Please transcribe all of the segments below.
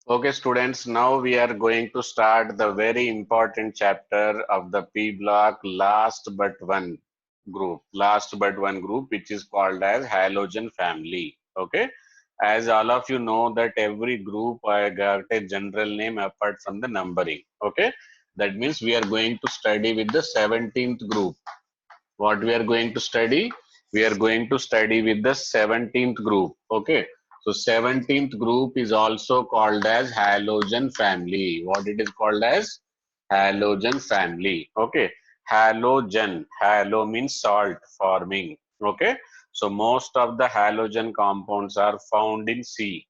Okay, students, now we are going to start the very important chapter of the P block, last but one group, which is called as halogen family. Okay, as all of you know that every group I got a general name apart from the numbering. Okay, that means we are going to study with the 17th group. What we are going to study? We are going to study with the 17th group. Okay, so 17th group is also called as halogen family. What it is called as? Halogen family. Okay, halo means salt forming. Okay, so most of the halogen compounds are found in sea.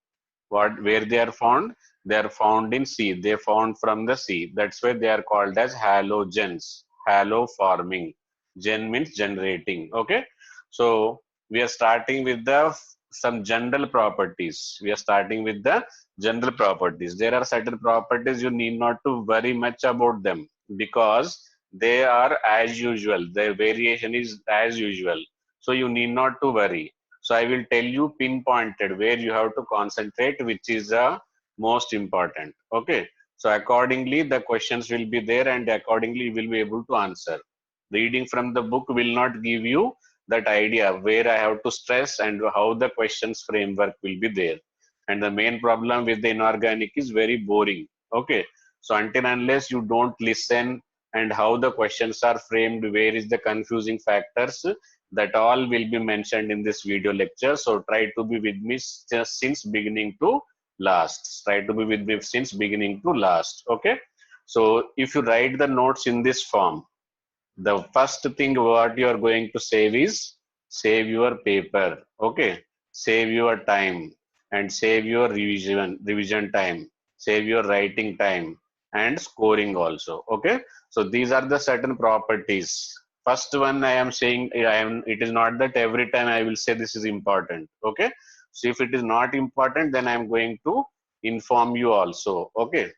Where they are found? They are found in sea. They found from the sea. That's why they are called as halogens. Halo forming. Gen means generating. Okay, so we are starting with the some general properties. We are starting with the general properties. There are certain properties you need not to worry much about them, because they are as usual. Their variation is as usual, so you need not to worry. So I will tell you pinpointed where you have to concentrate, which is most important. Okay. So accordingly, the questions will be there, and accordingly you will be able to answer. Reading from the book will not give you that idea where I have to stress and how the questions framework will be there. And the main problem with the inorganic is very boring. Okay. So until unless you don't listen and how the questions are framed, where is the confusing factors, that all will be mentioned in this video lecture. So try to be with me just since beginning to last. Try to be with me since beginning to last. Okay. So if you write the notes in this form, the first thing what you are going to save is save your paper. Okay, save your time and save your revision time, save your writing time and scoring also. Okay, so these are the certain properties. First one I am saying, it is not that every time I will say this is important. Okay, so if it is not important, then I am going to inform you also. Okay,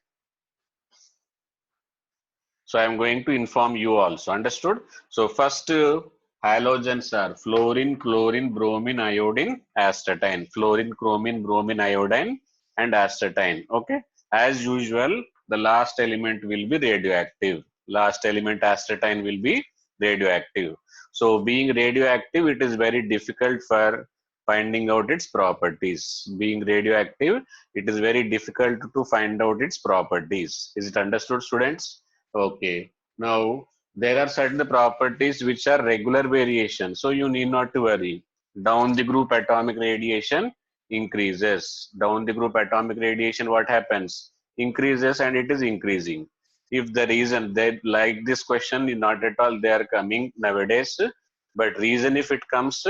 so I am going to inform you also. Understood? So first halogens are fluorine, chlorine, bromine, iodine, astatine. Fluorine, chromine, bromine, iodine, and astatine. Okay. As usual, the last element will be radioactive. Last element astatine will be radioactive. So being radioactive, it is very difficult for finding out its properties. Being radioactive, it is very difficult to find out its properties. Is it understood, students? Okay. Now, there are certain properties which are regular variation, so you need not to worry. Down the group atomic radiation increases. Down the group atomic radiation, what happens? Increases, and it is increasing. If the reason they like this question, not at all they are coming nowadays, but reason if it comes,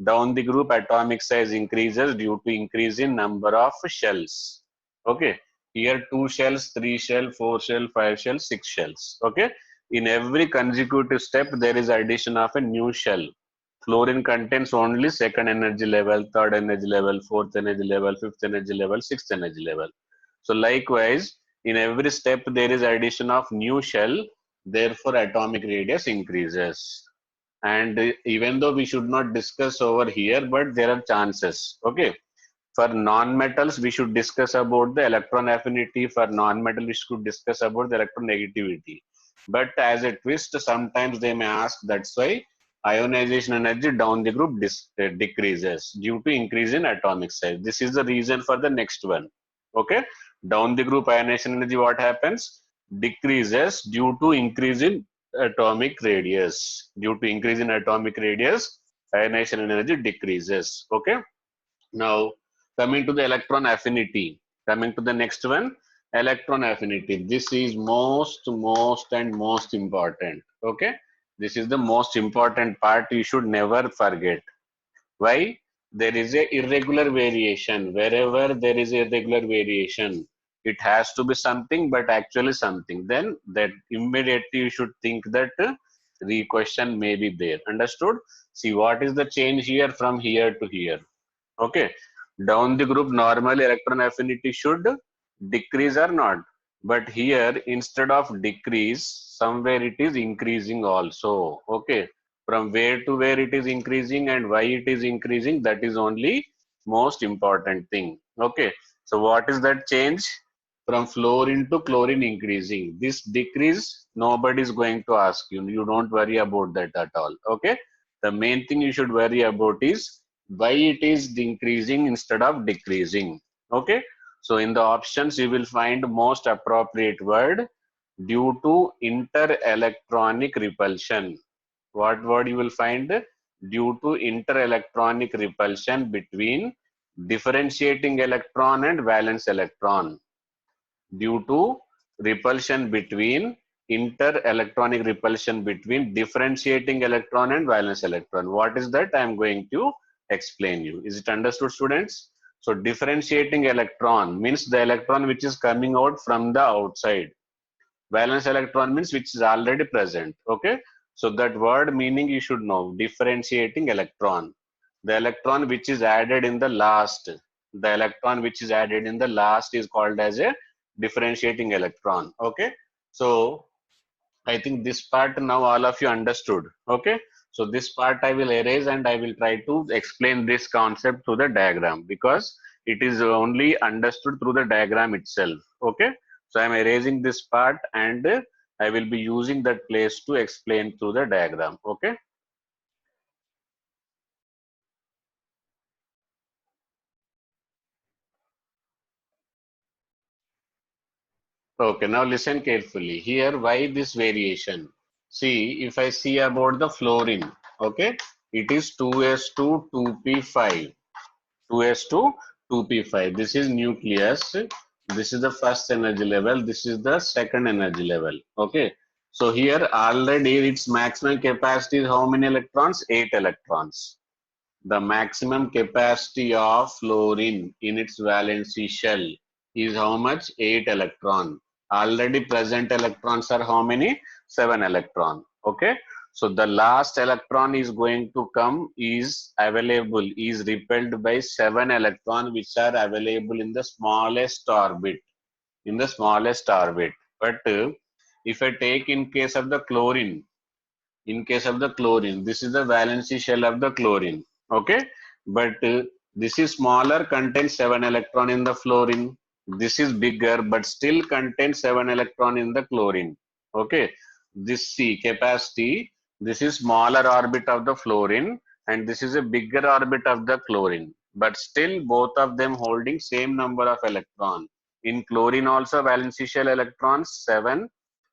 down the group atomic size increases due to increase in number of shells. Okay, here 2 shells, 3 shell, 4 shell, 5 shell, 6 shells. Okay. In every consecutive step, there is addition of a new shell. Fluorine contains only second energy level, third energy level, fourth energy level, fifth energy level, sixth energy level. So likewise, in every step, there is addition of new shell. Therefore, atomic radius increases. And even though we should not discuss over here, but there are chances. Okay, for non-metals, we should discuss about the electron affinity. For non-metal, we should discuss about the electronegativity. But as a twist, sometimes they may ask, that's why ionization energy down the group decreases due to increase in atomic size. This is the reason for the next one. Okay, down the group ionization energy, what happens? Decreases due to increase in atomic radius. Due to increase in atomic radius, ionization energy decreases. Okay. Now, coming to the electron affinity, coming to the next one, electron affinity. This is most important. Okay, this is the most important part. You should never forget. Why? There is a irregular variation. Wherever there is a irregular variation, it has to be something, but actually something. Then that immediately you should think that the question may be there. Understood? See what is the change here from here to here. Okay, down the group normally electron affinity should decrease or not, but here instead of decrease, somewhere it is increasing also. Okay, from where to where it is increasing and why it is increasing, that is only most important thing. Okay, so what is that change? from fluorine to chlorine increasing. This decrease, nobody is going to ask you. You don't worry about that at all. Okay. The main thing you should worry about is why it is increasing instead of decreasing. Okay. So in the options, you will find most appropriate word due to interelectronic repulsion. What word you will find? Due to interelectronic repulsion between differentiating electron and valence electron. Due to repulsion between interelectronic repulsion between differentiating electron and valence electron. What is that? I am going to explain you. Is it understood, students? So differentiating electron means the electron which is coming out from the outside. Valence electron means which is already present. Okay. So that word meaning you should know. Differentiating electron. The electron which is added in the last. The electron which is added in the last is called as a differentiating electron. Okay. So I think this part now all of you understood. Okay. So this part I will erase and I will try to explain this concept through the diagram because it is only understood through the diagram itself. Okay. So I am erasing this part and I will be using that place to explain through the diagram. Okay. Okay. Now listen carefully. Here, why this variation? See, if I see about the fluorine, okay, it is 2s2 2p5. 2s to 2p5. This is nucleus. This is the first energy level. This is the second energy level. Okay. So here already its maximum capacity is how many electrons? 8 electrons. The maximum capacity of fluorine in its valency shell is how much? 8 electron. Already present electrons are how many? 7 electron. Okay. So the last electron is going to come is available, is repelled by 7 electron which are available in the smallest orbit. In the smallest orbit. But if I take in case of the chlorine, in case of the chlorine, this is the valency shell of the chlorine. Okay. But this is smaller, contains 7 electron in the fluorine. This is bigger, but still contains 7 electron in the chlorine. Okay. This C capacity, this is smaller orbit of the fluorine and this is a bigger orbit of the chlorine. But still both of them holding same number of electron. In chlorine also valency shell electrons 7.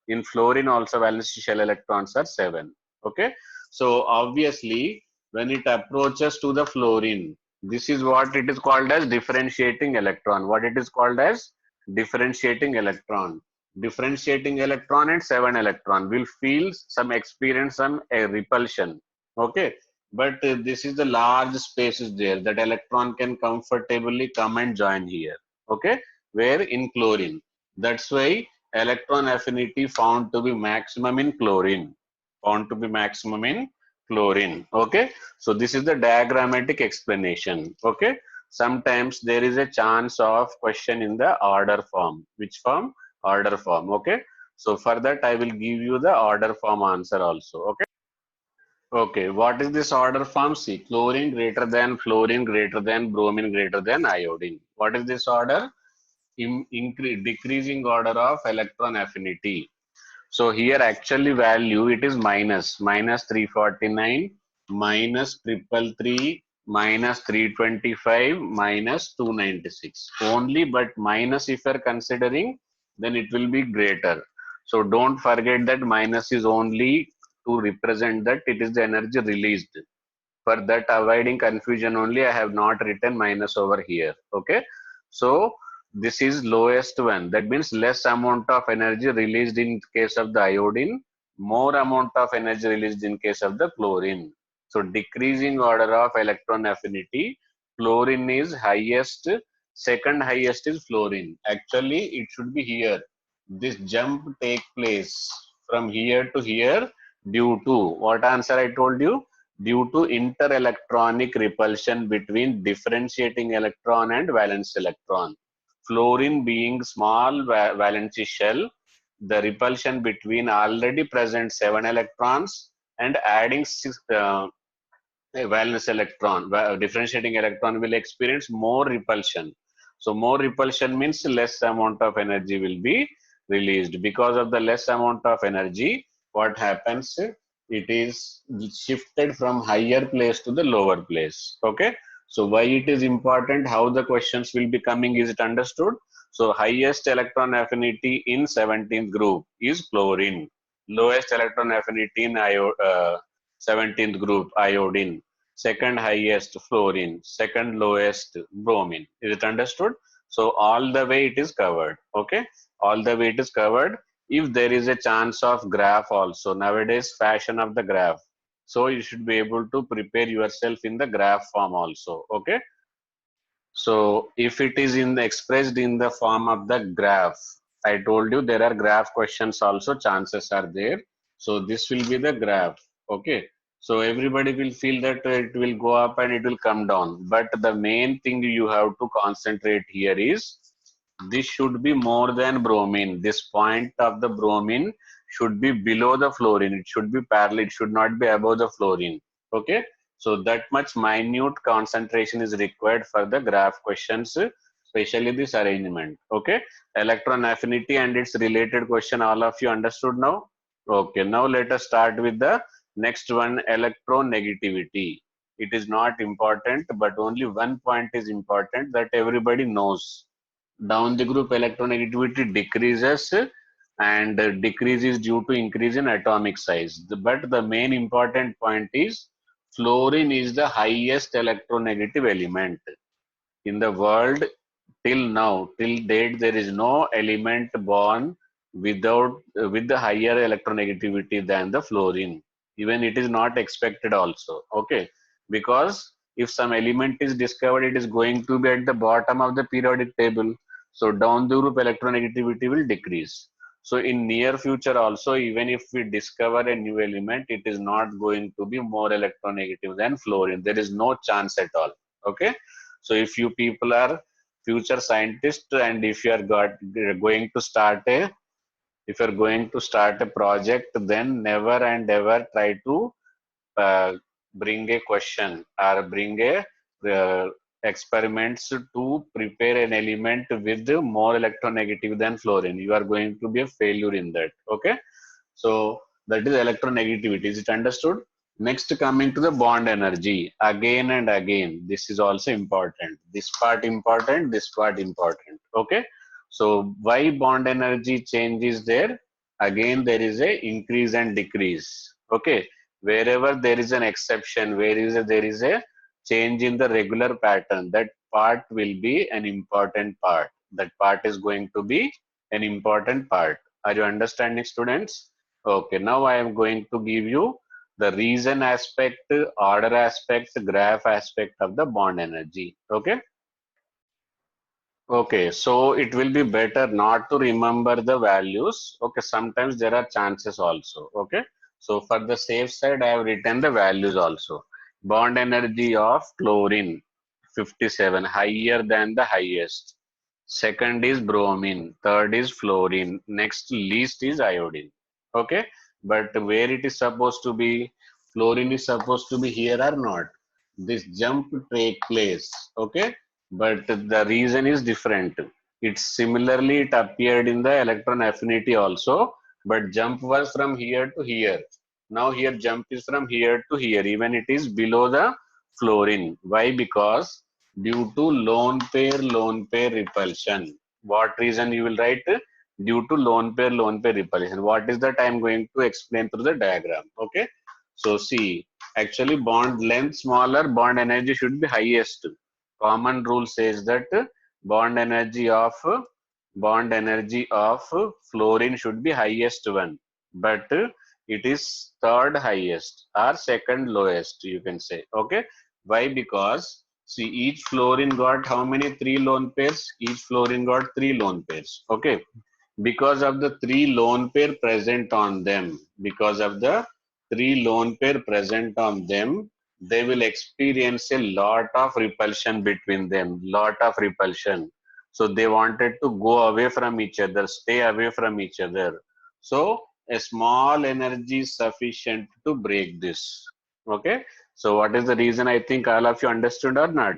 In fluorine also valency shell electrons are 7. Okay. So obviously when it approaches to the fluorine, this is what it is called as differentiating electron. What it is called as differentiating electron. Differentiating electron and 7 electron will feel some experience some a repulsion. Okay. But this is the large spaces there that electron can comfortably come and join here. Okay. Where in chlorine. That's why electron affinity found to be maximum in chlorine. Found to be maximum in chlorine. Okay. So this is the diagrammatic explanation. Okay. Sometimes there is a chance of question in the order form. Which form? Order form. Okay. So for that I will give you the order form answer also. Okay. Okay. What is this order form? See, chlorine greater than fluorine greater than bromine greater than iodine. What is this order? Decreasing order of electron affinity. So here actually value it is minus 349, minus 333, minus 325, minus 296. Only but minus if you are considering, then it will be greater. So don't forget that minus is only to represent that it is the energy released. For that avoiding confusion only I have not written minus over here. Okay. So this is lowest one. That means less amount of energy released in case of the iodine, more amount of energy released in case of the chlorine. So decreasing order of electron affinity, chlorine is highest, second highest is fluorine. Actually it should be here. This jump take place from here to here due to what answer I told you? Due to interelectronic repulsion between differentiating electron and valence electron. Fluorine being small valence shell, the repulsion between already present 7 electrons and adding 6 valence electron, differentiating electron will experience more repulsion. So more repulsion means less amount of energy will be released. Because of the less amount of energy, what happens? It is shifted from higher place to the lower place. Okay. So why it is important? How the questions will be coming? Is it understood? So highest electron affinity in 17th group is chlorine. Lowest electron affinity in 17th group iodine. Second highest fluorine. Second lowest bromine. Is it understood? So all the way it is covered. Okay. All the way it is covered. If there is a chance of graph also, nowadays fashion of the graph, so you should be able to prepare yourself in the graph form also. Okay. So if it is expressed in the form of the graph, I told you there are graph questions also, chances are there. So this will be the graph. Okay. So everybody will feel that it will go up and it will come down. But the main thing you have to concentrate here is this should be more than bromine. This point of the bromine should be below the fluorine. It should be parallel. It should not be above the fluorine. Okay. So that much minute concentration is required for the graph questions, especially this arrangement. Okay. Electron affinity and its related question. All of you understood now? Okay. Now let us start with the next one, electronegativity. It is not important, but only one point is important that everybody knows. Down the group electronegativity decreases, and decrease is due to increase in atomic size. But the main important point is fluorine is the highest electronegative element in the world. Till now, till date, there is no element born without with the higher electronegativity than the fluorine. Even it is not expected also. Okay, because if some element is discovered, it is going to be at the bottom of the periodic table. So down the group electronegativity will decrease. So in near future also, even if we discover a new element, it is not going to be more electronegative than fluorine. There is no chance at all. Okay. So if you people are future scientist and if you are going to start a if you're going to start a project, then never and ever try to uh, bring a question or bring a experiments to prepare an element with more electronegative than fluorine. You are going to be a failure in that. Okay. So that is electronegativity. Is it understood? Next, coming to the bond energy. Again and again, this is also important. This part important, this part important. Okay. So why bond energy change is there? Again, there is a increase and decrease. Okay. Wherever there is an exception, there is a change in the regular pattern, that part will be an important part. That part is going to be an important part. Are you understanding, students? Okay, now I am going to give you the reason aspect, order aspect, graph aspect of the bond energy. Okay. Okay, so it will be better not to remember the values. Okay, sometimes there are chances also. Okay, so for the safe side, I have written the values also. Bond energy of chlorine 57, higher than the highest. Second is bromine. Third is fluorine. Next least is iodine. Okay, but where it is supposed to be, fluorine is supposed to be here or not? This jump take place. Okay, but the reason is different. It's similarly it appeared in the electron affinity also, but jump was from here to here. Now here jump is from here to here, even it is below the fluorine. Why? Because due to lone pair repulsion. What reason you will write? Due to lone pair repulsion. What is that? I am going to explain through the diagram. Okay. So see, actually bond length smaller, bond energy should be highest. Common rule says that bond energy of fluorine should be highest one, but it is third highest or second lowest, you can say. Okay. Why? Because see, each fluorine got how many? Three lone pairs. Each fluorine got three lone pairs. Okay. Because of the three lone pair present on them, because of the three lone pair present on them, they will experience a lot of repulsion between them, lot of repulsion. So they wanted to go away from each other, stay away from each other. So a small energy is sufficient to break this. Okay. So what is the reason? I think all of you understood or not?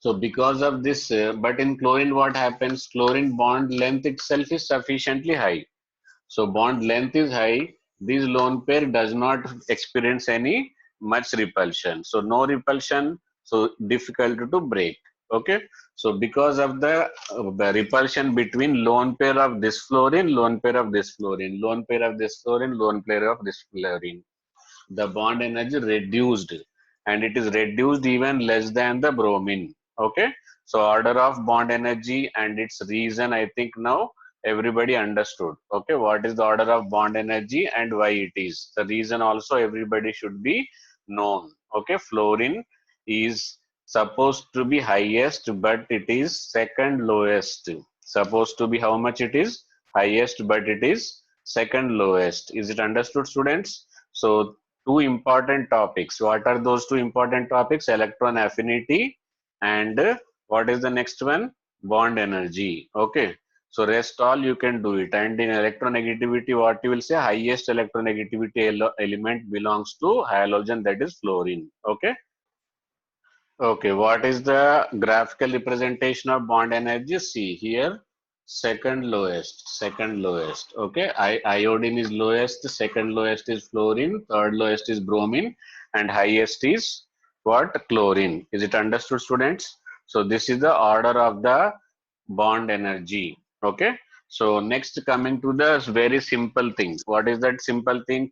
So because of this, but in chlorine what happens? Chlorine bond length itself is sufficiently high. So bond length is high. This lone pair does not experience any much repulsion. So no repulsion, so difficult to break. Okay. So because of the repulsion between lone pair of this fluorine, lone pair of this fluorine, lone pair of this fluorine, lone pair of this fluorine, the bond energy reduced, and it is reduced even less than the bromine. Okay. So order of bond energy and its reason, I think now everybody understood. Okay, what is the order of bond energy and why it is, the reason also everybody should be known. Okay, fluorine is supposed to be highest, but it is second lowest. Supposed to be how much? It is highest, but it is second lowest. Is it understood, students? So two important topics. What are those two important topics? Electron affinity and what is the next one? Bond energy. Okay. So rest all you can do it. And in electronegativity, what you will say? Highest electronegativity element belongs to halogen, that is fluorine. Okay. Okay. What is the graphical representation of bond energy? See here. Second lowest, second lowest. Okay, iodine is lowest, second lowest is fluorine, third lowest is bromine, and highest is what? Chlorine. Is it understood, students? So this is the order of the bond energy. Okay. So next, coming to the very simple thing. What is that simple thing?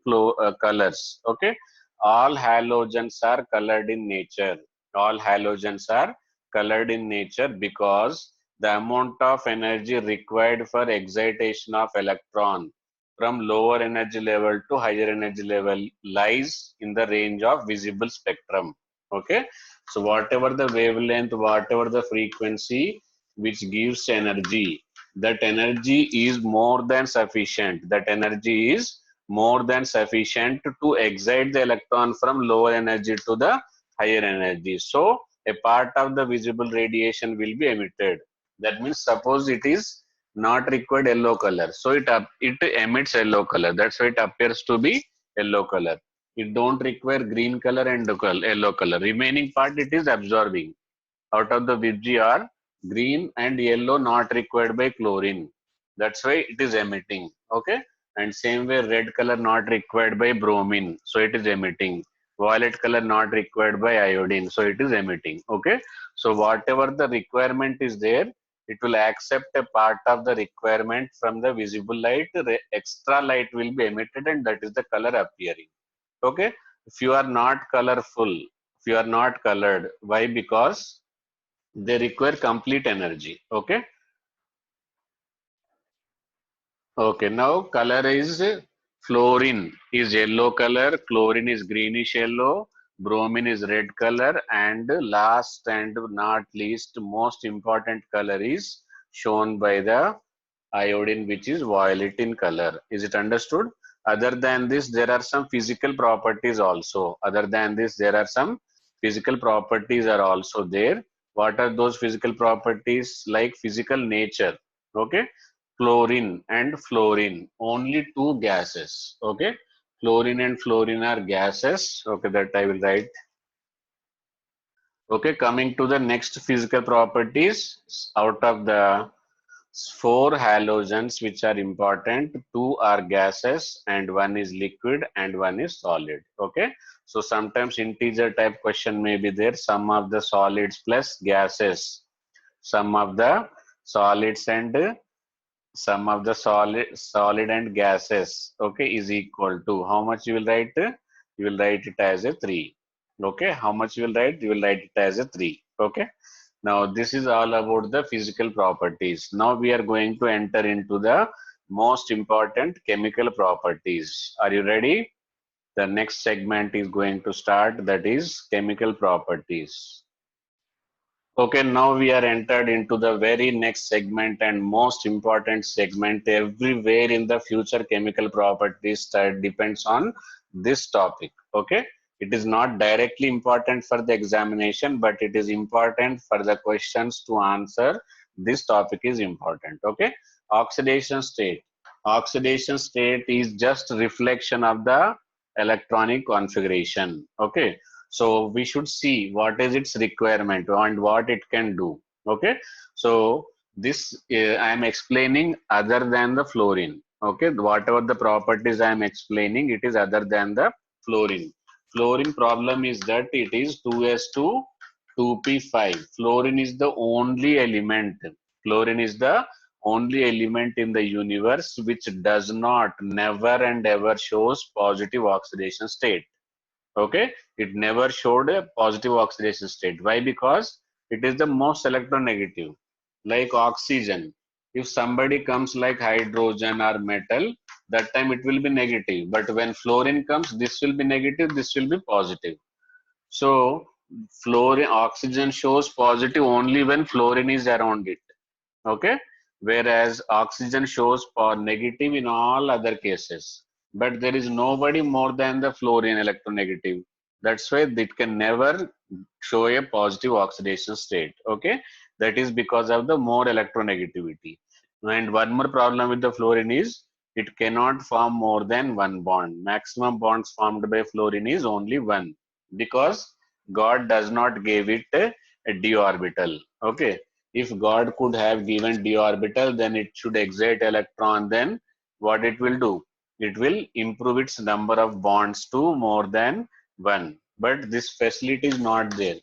Colors. Okay. All halogens are colored in nature. All halogens are colored in nature because the amount of energy required for excitation of electron from lower energy level to higher energy level lies in the range of visible spectrum. Okay. So whatever the wavelength, whatever the frequency which gives energy, that energy is more than sufficient. That energy is more than sufficient to excite the electron from lower energy to the higher energy. So a part of the visible radiation will be emitted. That means suppose it is not required yellow color, so it emits yellow color. That's why it appears to be yellow color. It don't require green color and yellow color. Remaining part it is absorbing. Out of the VGR, green and yellow not required by chlorine. That's why it is emitting. Okay. And same way red color not required by bromine. So it is emitting. Violet color not required by iodine. So it is emitting. Okay. So whatever the requirement is there, it will accept a part of the requirement from the visible light. Extra light will be emitted and that is the color appearing. Okay. If you are not colorful, if you are not colored, why? Because they require complete energy. Okay. Okay, now color is fluorine is yellow color, chlorine is greenish yellow, bromine is red color, and last and not least most important color is shown by the iodine, which is violet in color. Is it understood? Other than this, there are some physical properties also. Other than this, there are some physical properties are also there. What are those physical properties? Like physical nature. Okay. Chlorine and fluorine, only two gases. Okay. Chlorine and fluorine are gases. Okay, that I will write. Okay, coming to the next physical properties, out of the four halogens which are important, two are gases and one is liquid and one is solid. Okay, so sometimes integer type question may be there, sum of the solids plus gases, sum of the solids and solid and gases, okay, is equal to how much you will write? You will write it as a 3. Okay, how much you will write? You will write it as a 3. Okay. Now this is all about the physical properties. Now we are going to enter into the most important chemical properties. Are you ready? The next segment is going to start, that is chemical properties. Okay, now we are entered into the very next segment and most important segment. Everywhere in the future chemical properties that depends on this topic. Okay, it is not directly important for the examination, but it is important for the questions to answer. This topic is important. Okay, oxidation state. Oxidation state is just reflection of the electronic configuration. Okay, So we should see what is its requirement and what it can do. Okay. So this I am explaining other than the fluorine. Okay. Whatever the properties I am explaining, it is other than the fluorine. Fluorine problem is that it is 2s2 2p5. Fluorine is the only element. Fluorine is the only element in the universe which does not, never and ever shows positive oxidation state. Okay, it never showed a positive oxidation state. Why? Because it is the most electronegative. Like oxygen, if somebody comes like hydrogen or metal, that time it will be negative. But when fluorine comes, this will be negative, this will be positive. So fluorine, oxygen shows positive only when fluorine is around it. Okay, whereas oxygen shows for negative in all other cases, but there is nobody more than the fluorine electronegative. That's why it can never show a positive oxidation state. Okay, that is because of the more electronegativity. And one more problem with the fluorine is it cannot form more than one bond. Maximum bonds formed by fluorine is only one, because God does not give it a d orbital. Okay, if God could have given d orbital, then it should excite electron. Then what it will do? It will improve its number of bonds to more than one. But this facility is not there.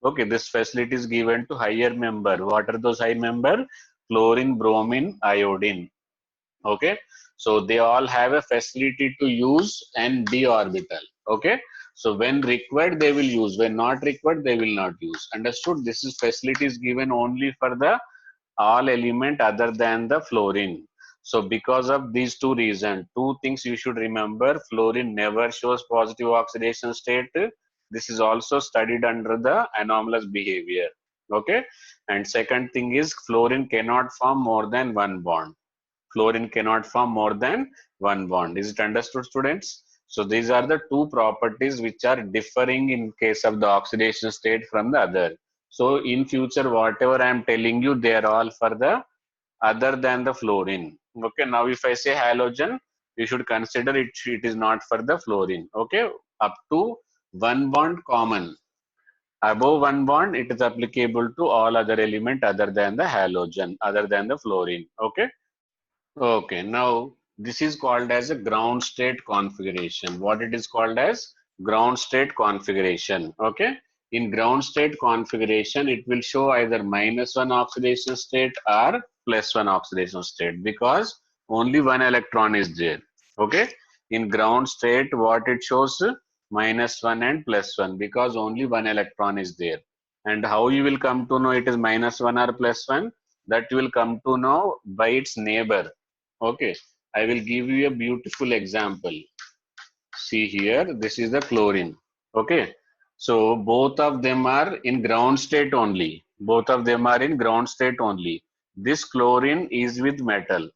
Okay, this facility is given to higher member. What are those high member? Fluorine, bromine, iodine. Okay, so they all have a facility to use an d orbital. Okay, so when required they will use, when not required they will not use. Understood? This is facilities given only for the all element other than the fluorine. So because of these two reasons, two things you should remember: fluorine never shows positive oxidation state. This is also studied under the anomalous behavior. Okay, and second thing is fluorine cannot form more than one bond. Fluorine cannot form more than one bond. Is it understood, students? So these are the two properties which are differing in case of the oxidation state from the other. So in future, whatever I am telling you, they are all for the other than the fluorine. Okay, now if I say halogen, you should consider it is not for the fluorine. Okay, up to one bond common. Above one bond, it is applicable to all other element other than the halogen, other than the fluorine. Okay. Okay, now this is called as a ground state configuration. What it is called as? Ground state configuration. Okay, in ground state configuration, it will show either -1 oxidation state or +1 oxidation state, because only one electron is there. Okay, in ground state, what it shows? -1 and +1, because only one electron is there. And how you will come to know it is -1 or +1? That you will come to know by its neighbor. Okay, I will give you a beautiful example. See here, this is the chlorine. Okay, so both of them are in ground state only. Both of them are in ground state only. This chlorine is with metal.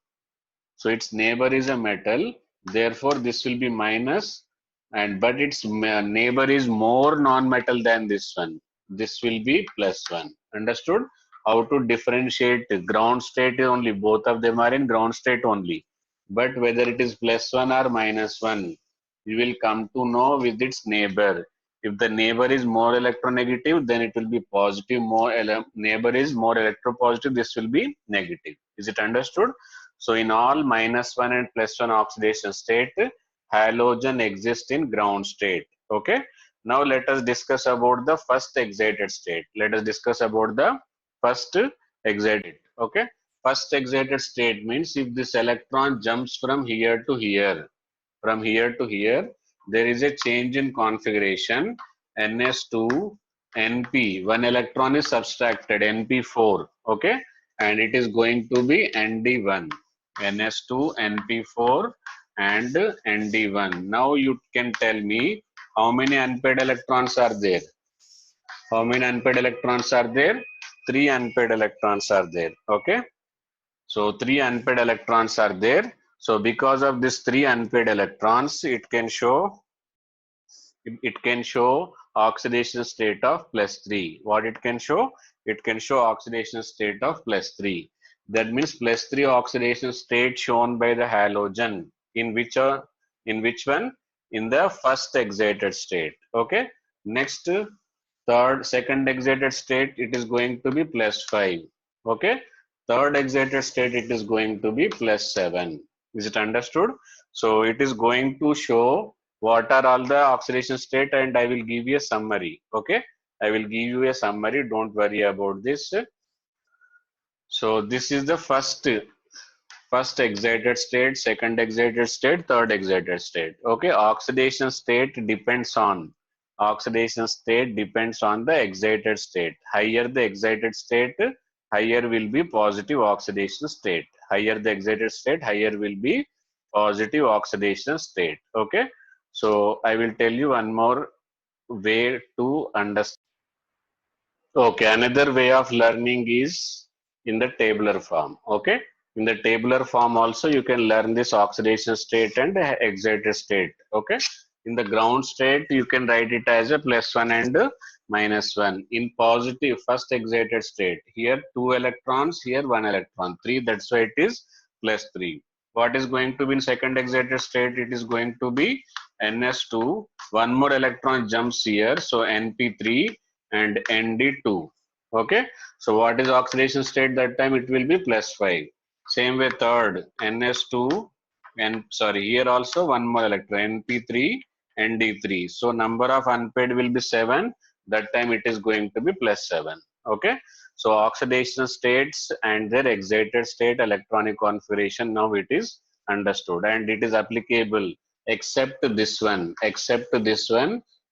So its neighbor is a metal. Therefore, this will be minus, and but its neighbor is more non-metal than this one. This will be +1. Understood? How to differentiate ground state only? Both of them are in ground state only. But whether it is +1 or -1, you will come to know with its neighbor. If the neighbor is more electronegative, then it will be positive. More neighbor is more electropositive, this will be negative. Is it understood? So in all -1 and +1 oxidation state, halogen exists in ground state. Okay. Now let us discuss about the first excited state. Let us discuss about the first excited. Okay. First excited state means if this electron jumps from here to here, from here to here, there is a change in configuration. Ns2, Np, one electron is subtracted, Np4. Okay. And it is going to be Nd1. Ns2, Np4 and Nd1. Now you can tell me how many unpaired electrons are there. How many unpaired electrons are there? Three unpaired electrons are there. Okay. So three unpaired electrons are there. So because of this three unpaired electrons, it can show oxidation state of +3. What it can show? It can show oxidation state of +3. That means +3 oxidation state shown by the halogen. In which one? In the first excited state. Okay. Next, second excited state, it is going to be +5. Okay. Third excited state, it is going to be +7. Is it understood? So it is going to show what are all the oxidation state, and I will give you a summary. Okay. I will give you a summary. Don't worry about this. So this is the first excited state, second excited state, third excited state. Okay, oxidation state depends on the excited state. Higher the excited state, higher will be positive oxidation state. Higher the excited state, higher will be positive oxidation state. Okay, so I will tell you one more way to understand. Okay, another way of learning is in the tabular form. Okay, in the tabular form also you can learn this oxidation state and excited state. Okay, in the ground state you can write it as a +1 and -1. In positive first excited state, here 2 electrons, here 1 electron, 3. That's why it is +3. What is going to be in second excited state? It is going to be Ns2. One more electron jumps here, so Np3 and Nd2. Okay, so what is oxidation state that time? It will be +5. Same way third, Ns2, and sorry, here also one more electron, Np3, Nd3. So number of unpaired will be 7. That time it is going to be +7. Okay, so oxidation states and their excited state electronic configuration, now it is understood, and it is applicable except this one.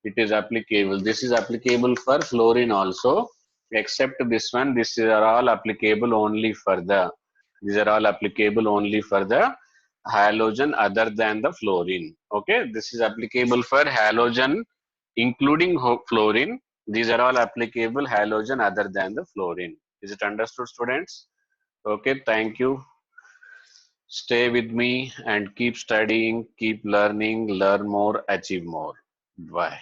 It is applicable. This is applicable for fluorine also, except this one. These are all applicable only for the. These are all applicable only for the halogen other than the fluorine. Okay, this is applicable for halogen, including fluorine. These are all applicable halogen other than the fluorine. Is it understood, students? Okay, thank you. Stay with me and keep studying, keep learning, learn more, achieve more. Bye.